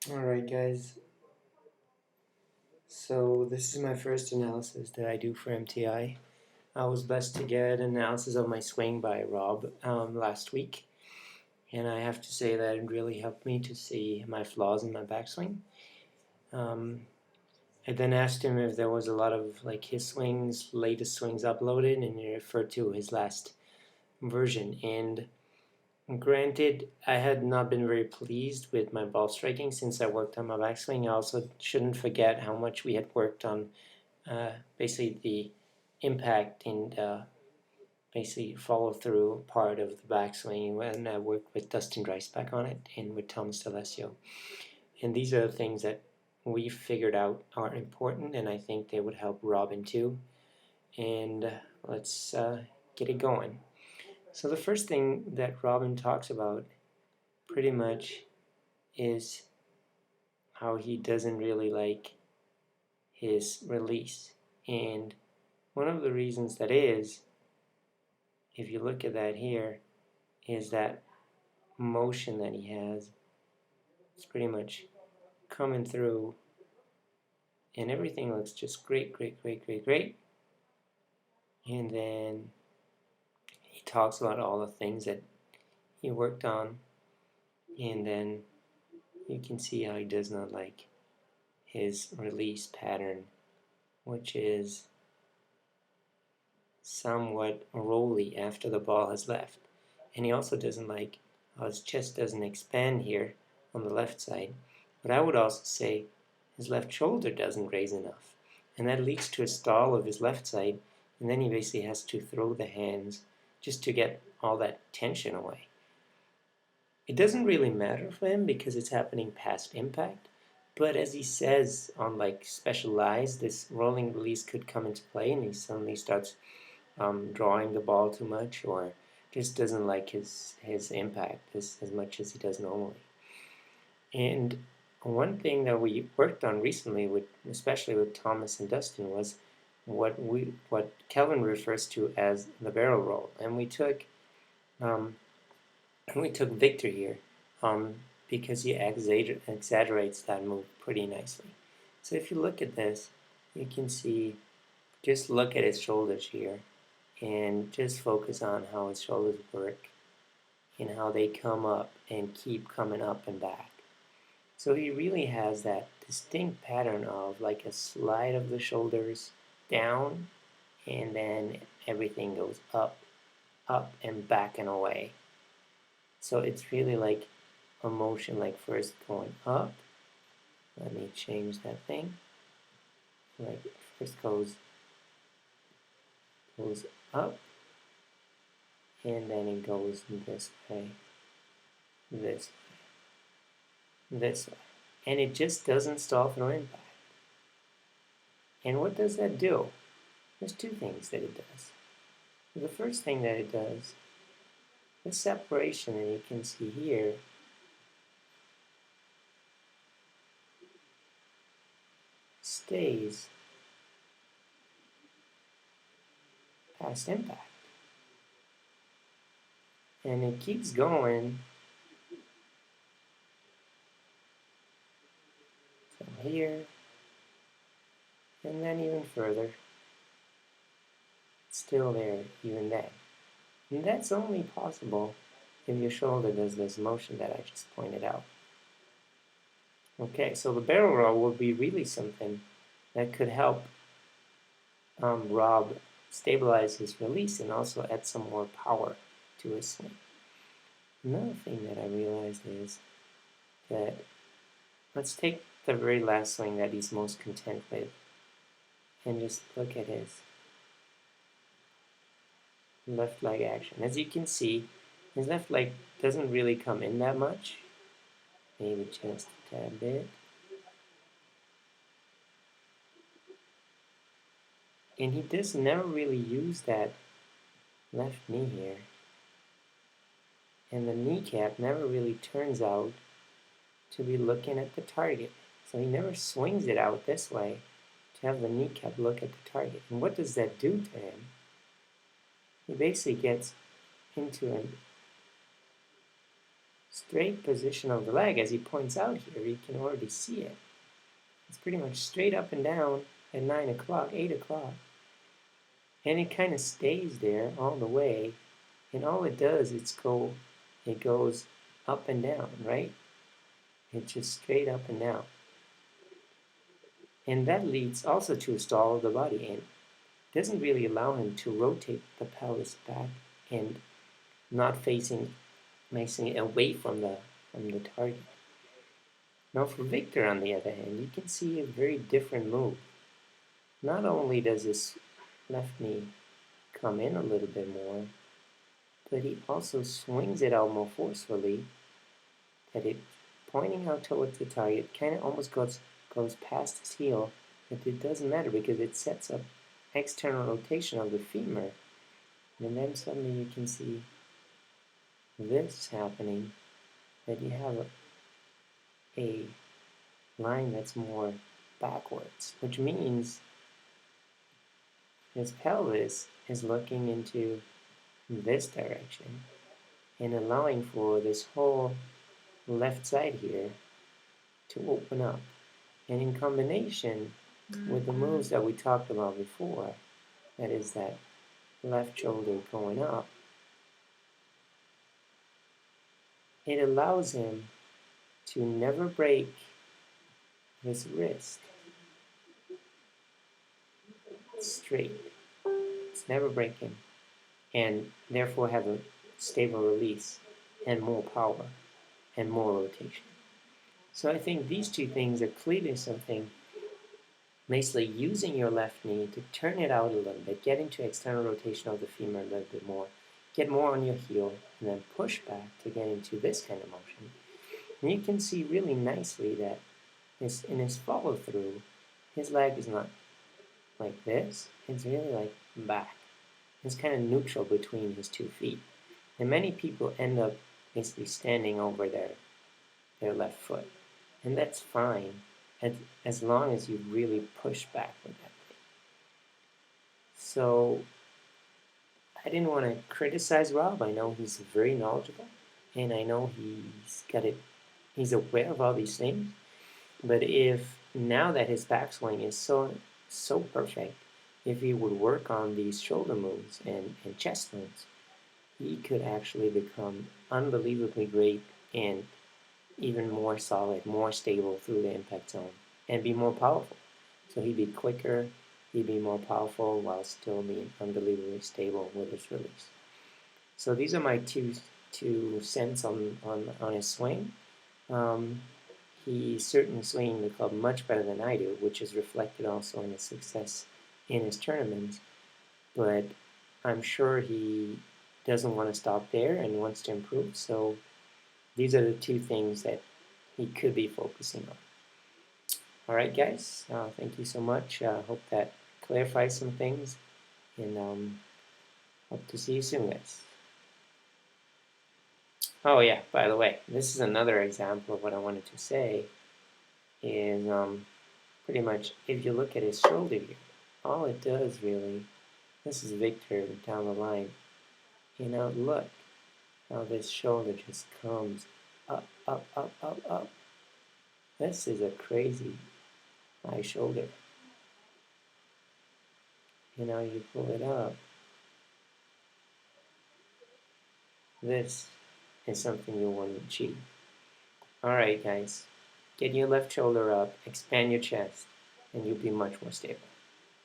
Alright guys, so this is my first analysis that I do for MTI. I was blessed to get an analysis of my swing by Rob last week, and I have to say that it really helped me to see my flaws in my backswing. I then asked him if there was a lot of his swings, latest swings uploaded, and he referred to his last version. And granted, I had not been very pleased with my ball striking since I worked on my backswing. I also shouldn't forget how much we had worked on basically the impact and basically follow-through part of the backswing when I worked with Dustin Dreisbach on it and with Thomas D'Alessio. And these are the things that we figured out are important, and I think they would help Robin too. And let's get it going. So the first thing that Robin talks about pretty much is how he doesn't really like his release. And one of the reasons that is, if you look at that here, is that motion that he has. It's pretty much coming through, and everything looks just great. And then he talks about all the things that he worked on, and then you can see how he does not like his release pattern, which is somewhat rolly after the ball has left. And he also doesn't like how his chest doesn't expand here on the left side. But I would also say his left shoulder doesn't raise enough. And that leads to a stall of his left side, and then he basically has to throw the hands just to get all that tension away. It doesn't really matter for him because it's happening past impact, but as he says on Special Lies, this rolling release could come into play, and he suddenly starts drawing the ball too much, or just doesn't like his impact as much as he does normally. And one thing that we worked on recently, especially with Thomas and Dustin, was what Kelvin refers to as the barrel roll, and we took Victor here because he exaggerates that move pretty nicely. So if you look at this, you can see, just look at his shoulders here and just focus on how his shoulders work and how they come up and keep coming up and back. So he really has that distinct pattern of like a slide of the shoulders down, and then everything goes up and back and away. So it's really like a motion, like first going up. Let me change that thing. Like first goes up, and then it goes this way, this way, and it just doesn't stall through impact. And what does that do? There's two things that it does. The first thing that it does, the separation that you can see here, stays past impact. And it keeps going from here, and then even further. It's still there even then. And that's only possible if your shoulder does this motion that I just pointed out. Okay, so the barrel roll will be really something that could help Rob stabilize his release and also add some more power to his swing. Another thing that I realized is that, let's take the very last swing that he's most content with and just look at his left leg action. As you can see, his left leg doesn't really come in that much, maybe just a tad bit. And he does never really use that left knee here. And the kneecap never really turns out to be looking at the target. So he never swings it out this way to have the kneecap look at the target. And what does that do to him? He basically gets into a straight position of the leg, as he points out here. You can already see it. It's pretty much straight up and down at 9 o'clock, 8 o'clock. And it kind of stays there all the way. And all it does is it goes up and down, right? It's just straight up and down. And that leads also to a stall of the body and doesn't really allow him to rotate the pelvis back and not facing it away from the target. Now for Victor, on the other hand, you can see a very different move. Not only does his left knee come in a little bit more, but he also swings it out more forcefully, that it pointing out towards the target, kind of almost goes past his heel, but it doesn't matter because it sets up external rotation of the femur. And then suddenly you can see this happening, that you have a line that's more backwards, which means his pelvis is looking into this direction and allowing for this whole left side here to open up. And in combination with the moves that we talked about before, that is that left shoulder going up, it allows him to never break his wrist straight. It's never breaking, and therefore have a stable release and more power and more rotation. So I think these two things are clearly something, basically using your left knee to turn it out a little bit, get into external rotation of the femur a little bit more, get more on your heel, and then push back to get into this kind of motion. And you can see really nicely that in his follow through, his leg is not like this, it's really like back. It's kind of neutral between his 2 feet. And many people end up basically standing over their left foot. And that's fine, as long as you really push back with that thing. So I didn't want to criticize Rob. I know he's very knowledgeable, and I know he's aware of all these things. But if now that his backswing is so perfect, if he would work on these shoulder moves and chest moves, he could actually become unbelievably great and even more solid, more stable through the impact zone, and be more powerful. So he'd be quicker, he'd be more powerful while still being unbelievably stable with his release. So these are my two cents on his swing. He's certainly swinging the club much better than I do, which is reflected also in his success in his tournaments. But I'm sure he doesn't want to stop there and wants to improve. So these are the two things that he could be focusing on. All right, guys. Thank you so much. Hope that clarifies some things, and hope to see you soon, guys. Oh yeah, by the way, this is another example of what I wanted to say is pretty much if you look at his shoulder here, all it does really, this is Victor down the line, look how this shoulder just comes up, up, up, up, up. This is a crazy high shoulder. You pull it up. This is something you want to achieve. Alright guys, get your left shoulder up, expand your chest, and you'll be much more stable.